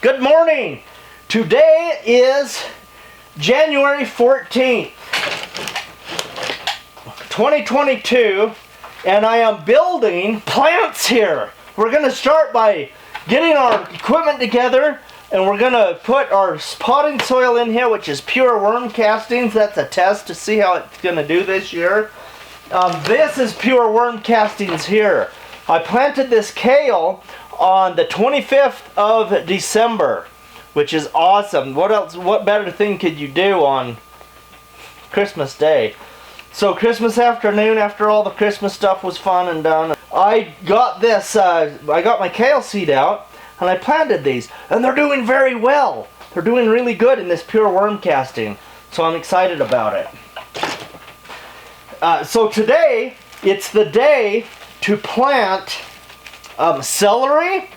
Good morning. Today is January 14th, 2022, and I am building plants here. We're going to start by getting our equipment together, and we're going to put our potting soil in here, which is pure worm castings. That's a test to see how it's going to do this year. This is pure worm castings here. I planted this kale on the 25th of December, which is awesome. What better thing could you do on Christmas Day? So Christmas afternoon, after all the Christmas stuff was fun and done, I got this, I got my kale seed out and I planted these, and they're doing very well. They're doing really good in this pure worm casting, so I'm excited about it. So today, it's the day to plant celery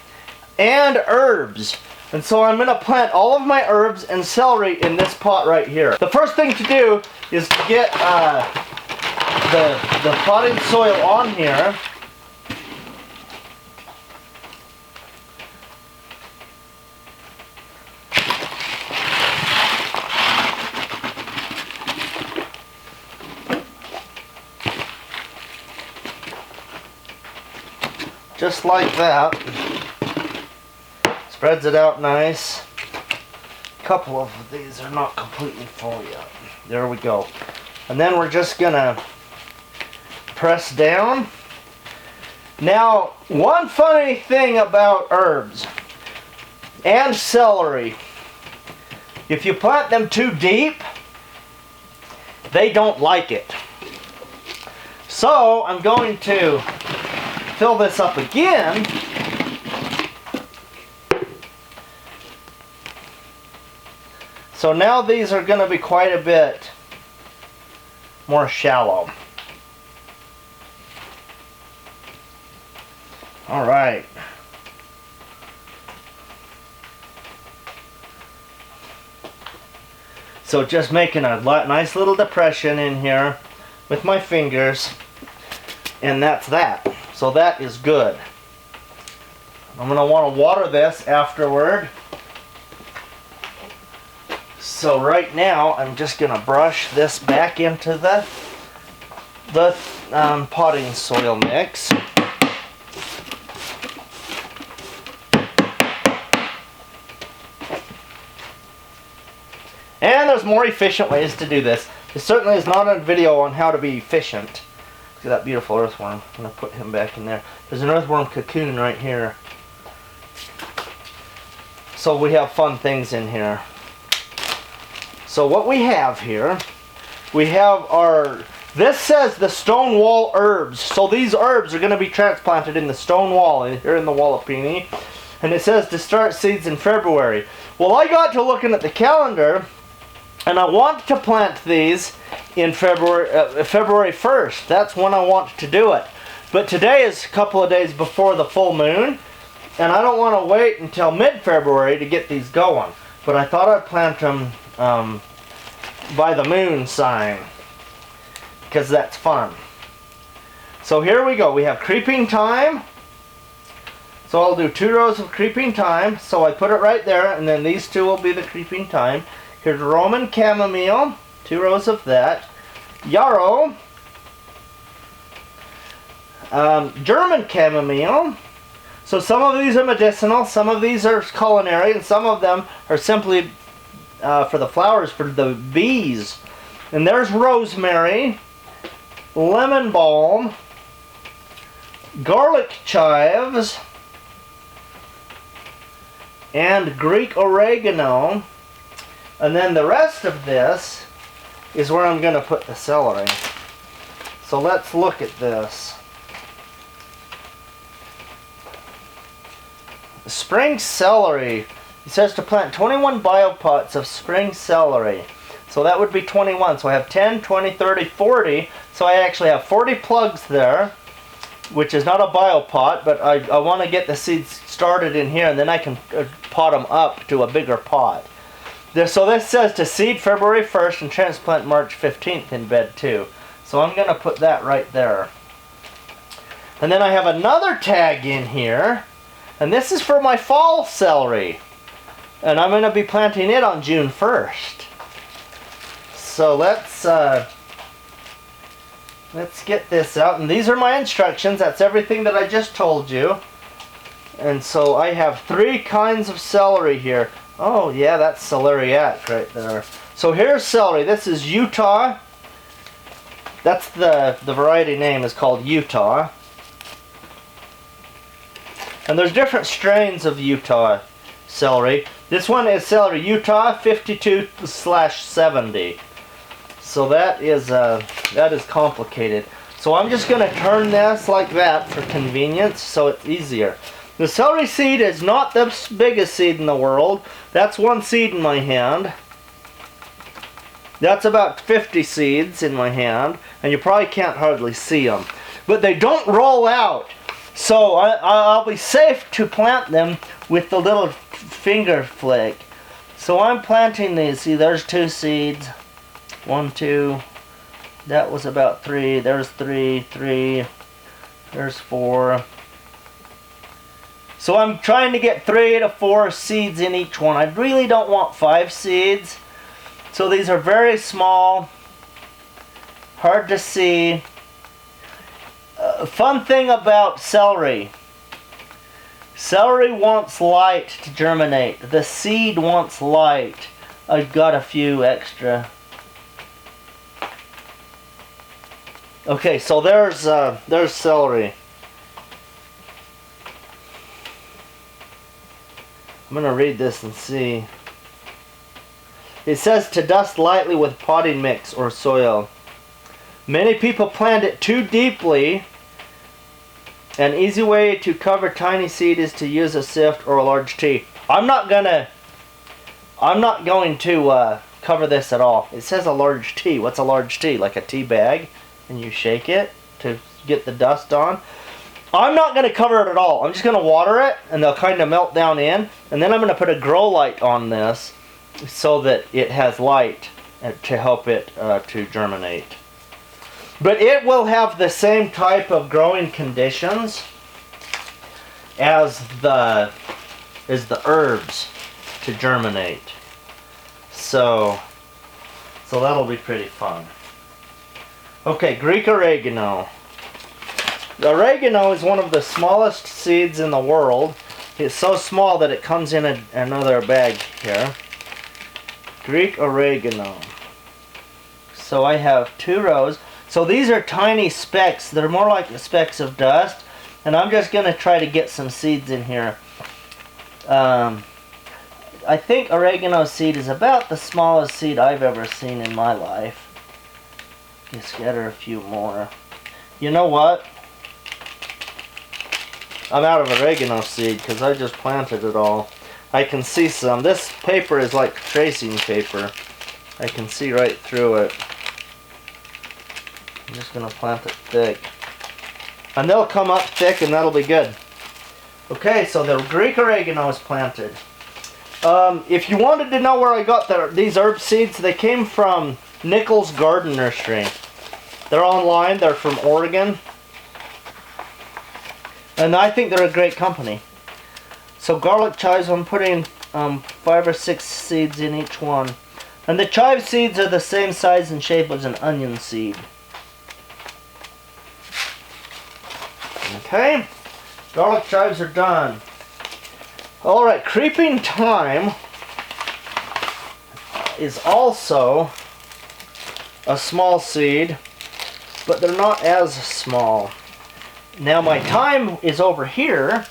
and herbs. And so I'm going to plant all of my herbs and celery in this pot right here. The first thing to do is to get the potting soil on here. Just like that. Spreads it out nice. A couple of these are not completely full yet. There we go. And then we're just gonna press down. Now, one funny thing about herbs and celery, if you plant them too deep, they don't like it. So I'm going to fill this up again. So now these are going to be quite a bit more shallow. All right. So just making a nice little depression in here with my fingers, and that's that. So that is good. I'm going to want to water this afterward. So right now I'm just going to brush this back into the potting soil mix. And there's more efficient ways to do this. There certainly is not a video on how to be efficient. Look at that beautiful earthworm. I'm going to put him back in there. There's an earthworm cocoon right here. So we have fun things in here. So what we have here, we have this says the stone wall herbs. So these herbs are going to be transplanted in the stone wall here in the Wallapini. And it says to start seeds in February. Well, I got to looking at the calendar, and I want to plant these in February 1st. That's when I want to do it. But today is a couple of days before the full moon, and I don't want to wait until mid-February to get these going. But I thought I'd plant them by the moon sign, because that's fun. So here we go. We have creeping thyme. So I'll do 2 rows of creeping thyme. So I put it right there, and then these two will be the creeping thyme. Here's Roman chamomile, 2 rows of that. Yarrow, German chamomile. So some of these are medicinal, some of these are culinary, and some of them are simply for the flowers, for the bees. And there's rosemary, lemon balm, garlic chives, and Greek oregano. And then the rest of this is where I'm going to put the celery. So let's look at this. Spring celery. It says to plant 21 biopots of spring celery. So that would be 21. So I have 10, 20, 30, 40. So I actually have 40 plugs there, which is not a biopot, but I want to get the seeds started in here, and then I can pot them up to a bigger pot. So this says to seed February 1st and transplant March 15th in bed 2. So I'm going to put that right there. And then I have another tag in here, and this is for my fall celery. And I'm going to be planting it on June 1st. So let's get this out. And these are my instructions. That's everything that I just told you. And so I have 3 kinds of celery here. Oh yeah, that's celeriac right there. So here's celery. This is Utah. That's the variety name is called Utah. And there's different strains of Utah celery. This one is celery Utah 52/70. So that is complicated. So I'm just going to turn this like that for convenience so it's easier. The celery seed is not the biggest seed in the world. That's 1 seed in my hand. That's about 50 seeds in my hand, and you probably can't hardly see them. But they don't roll out, so I'll be safe to plant them with the little finger flick. So I'm planting these. See, there's 2 seeds. 1, 2. That was about 3. There's 3, 3. There's 4. So I'm trying to get 3 to 4 seeds in each one. I really don't want 5 seeds. So these are very small, hard to see. Fun thing about celery. Celery wants light to germinate. The seed wants light. I've got a few extra. Okay, so there's celery. I'm going to read this and see. It says to dust lightly with potting mix or soil. Many people plant it too deeply. An easy way to cover tiny seed is to use a sift or a large tea. I'm not going to cover this at all. It says a large tea. What's a large tea? Like a tea bag, and you shake it to get the dust on. I'm not going to cover it at all. I'm just going to water it, and they'll kind of melt down in. And then I'm going to put a grow light on this so that it has light to help it to germinate. But it will have the same type of growing conditions as the herbs to germinate. So that'll be pretty fun. Okay, Greek oregano. The oregano is one of the smallest seeds in the world. It's so small that it comes in another bag here. Greek oregano. So I have 2 rows. So these are tiny specks. They're more like the specks of dust. And I'm just going to try to get some seeds in here. I think oregano seed is about the smallest seed I've ever seen in my life. Just scatter a few more. You know what? I'm out of oregano seed because I just planted it all. I can see some. This paper is like tracing paper. I can see right through it. I'm just going to plant it thick. And they'll come up thick and that'll be good. Okay, so the Greek oregano is planted. If you wanted to know where I got these herb seeds, they came from Nichols Garden Nursery. They're online. They're from Oregon. And I think they're a great company. So garlic chives, I'm putting 5 or 6 seeds in each one. And the chive seeds are the same size and shape as an onion seed. Okay, garlic chives are done. Alright, creeping thyme is also a small seed, but they're not as small. Now my thyme is over here.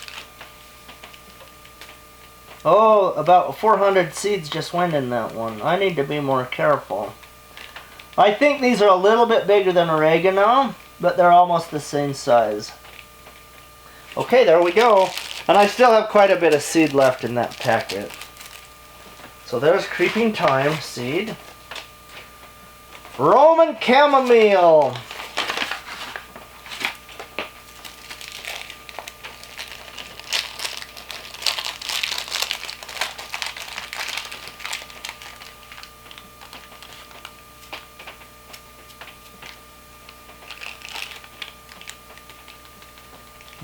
Oh, about 400 seeds just went in that one. I need to be more careful. I think these are a little bit bigger than oregano, but they're almost the same size. Okay, there we go. And I still have quite a bit of seed left in that packet. So there's creeping thyme seed. Roman chamomile.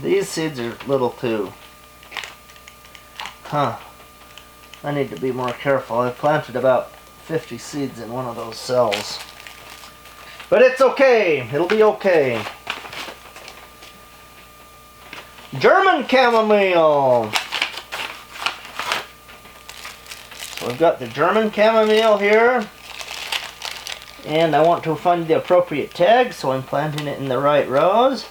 These seeds are little too. Huh. I need to be more careful. I planted about 50 seeds in one of those cells. But it's okay. It'll be okay. German chamomile. So I've got the German chamomile here. And I want to find the appropriate tag, so I'm planting it in the right rows.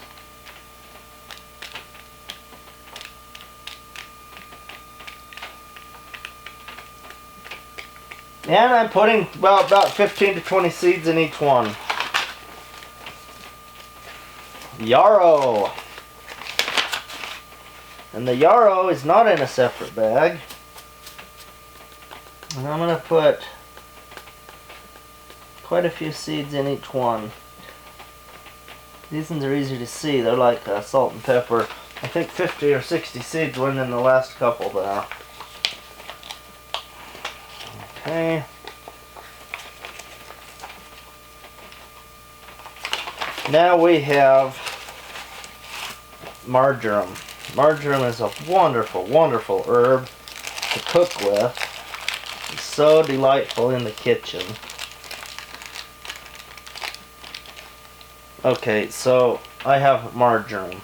And I'm putting about 15 to 20 seeds in each one. Yarrow. And the yarrow is not in a separate bag. And I'm going to put quite a few seeds in each one. These ones are easy to see. They're like salt and pepper. I think 50 or 60 seeds went in the last couple there. Okay. Now we have marjoram. Marjoram is a wonderful, wonderful herb to cook with. It's so delightful in the kitchen. Okay, so I have marjoram,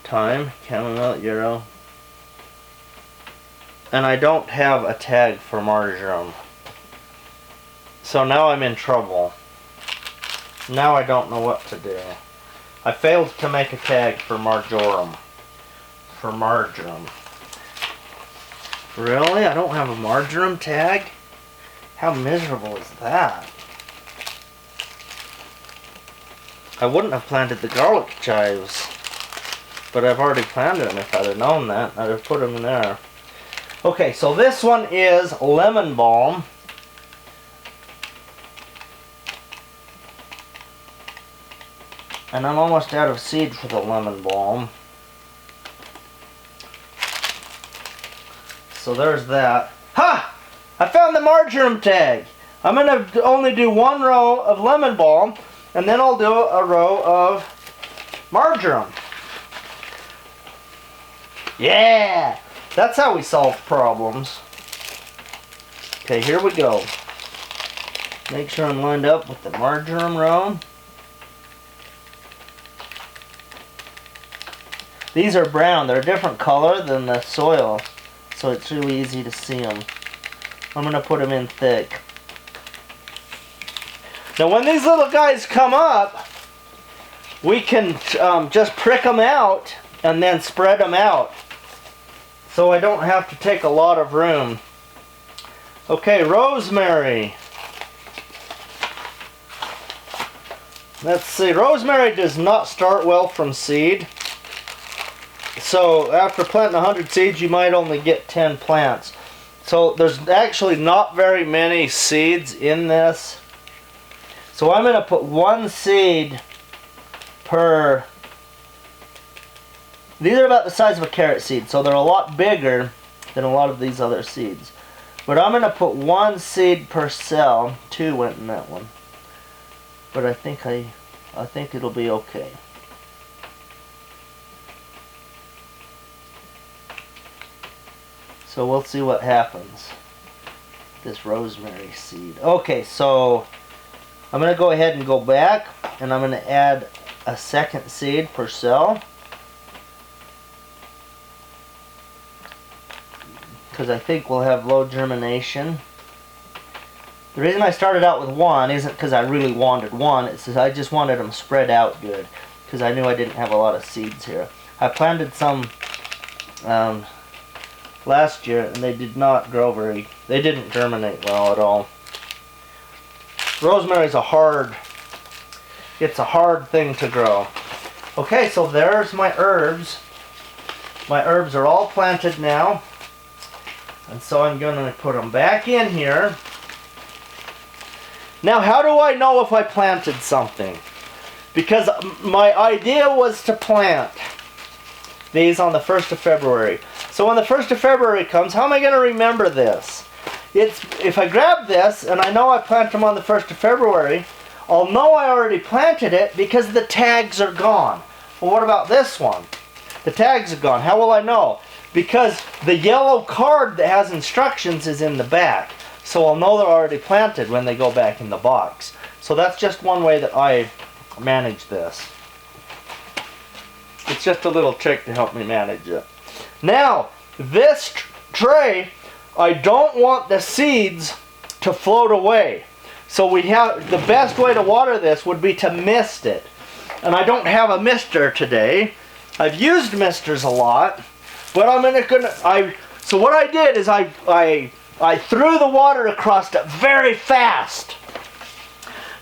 thyme, chamomile, yarrow, and I don't have a tag for marjoram. So now I'm in trouble. Now I don't know what to do. I failed to make a tag for marjoram. For marjoram. Really? I don't have a marjoram tag? How miserable is that? I wouldn't have planted the garlic chives, but I've already planted them. If I'd have known that, I'd have put them in there. Okay, so this one is lemon balm. And I'm almost out of seed for the lemon balm. So there's that. Ha! I found the marjoram tag. I'm going to only do one row of lemon balm, and then I'll do a row of marjoram. Yeah! That's how we solve problems. Okay, here we go. Make sure I'm lined up with the marjoram row. These are brown. They're a different color than the soil, so it's really easy to see them. I'm going to put them in thick. Now when these little guys come up, we can just prick them out and then spread them out. So I don't have to take a lot of room. Okay, rosemary. Let's see, rosemary does not start well from seed. So after planting 100 seeds, you might only get 10 plants. So there's actually not very many seeds in this. So I'm going to put one seed per... These are about the size of a carrot seed, so they're a lot bigger than a lot of these other seeds. But I'm going to put one seed per cell. 2 went in that one. But I think it'll be okay. So we'll see what happens. This rosemary seed. Okay, so I'm going to go ahead and go back, and I'm going to add a second seed per cell. Because I think we'll have low germination. The reason I started out with one isn't because I really wanted one. It's because I just wanted them spread out good. Because I knew I didn't have a lot of seeds here. I planted some last year, and they did not grow they didn't germinate well at all. Rosemary is it's a hard thing to grow. Okay, so there's my herbs. My herbs are all planted now. And so I'm going to put them back in here. Now, how do I know if I planted something? Because my idea was to plant these on the 1st of February. So when the 1st of February comes, how am I going to remember this? If I grab this and I know I planted them on the 1st of February, I'll know I already planted it because the tags are gone. Well, what about this one? The tags are gone. How will I know? because the yellow card that has instructions is in the back. So I'll know they're already planted when they go back in the box. So that's just one way that I manage this. It's just a little trick to help me manage it. Now, this tray, I don't want the seeds to float away. So the best way to water this would be to mist it. And I don't have a mister today. I've used misters a lot, but so what I did is I threw the water across it very fast.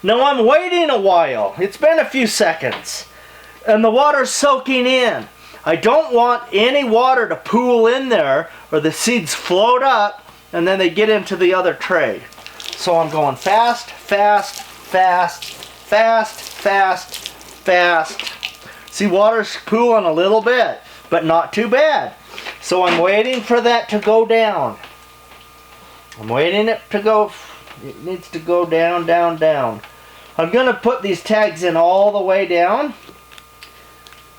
Now I'm waiting a while. It's been a few seconds. And the water's soaking in. I don't want any water to pool in there or the seeds float up and then they get into the other tray. So I'm going fast, fast, fast, fast, fast, fast. See, water's pooling a little bit, but not too bad. So I'm waiting for that to go down. I'm waiting it needs to go down, down, down. I'm going to put these tags in all the way down.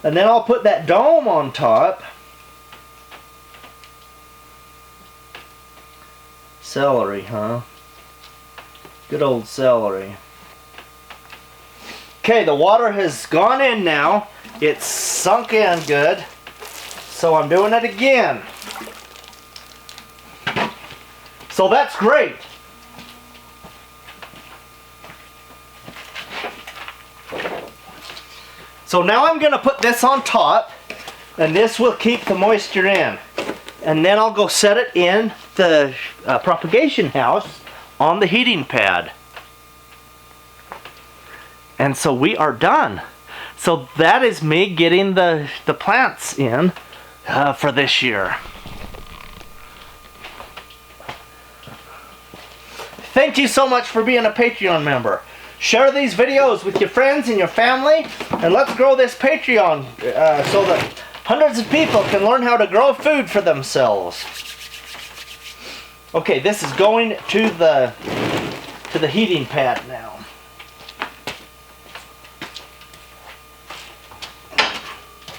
And then I'll put that dome on top. Celery, huh? Good old celery. Okay, the water has gone in now. It's sunk in good. So I'm doing it again. So that's great. So now I'm going to put this on top, and this will keep the moisture in. And then I'll go set it in the propagation house on the heating pad. And so we are done. So that is me getting the plants in for this year. Thank you so much for being a Patreon member. Share these videos with your friends and your family, and let's grow this Patreon so that hundreds of people can learn how to grow food for themselves. Okay, this is going to the heating pad now.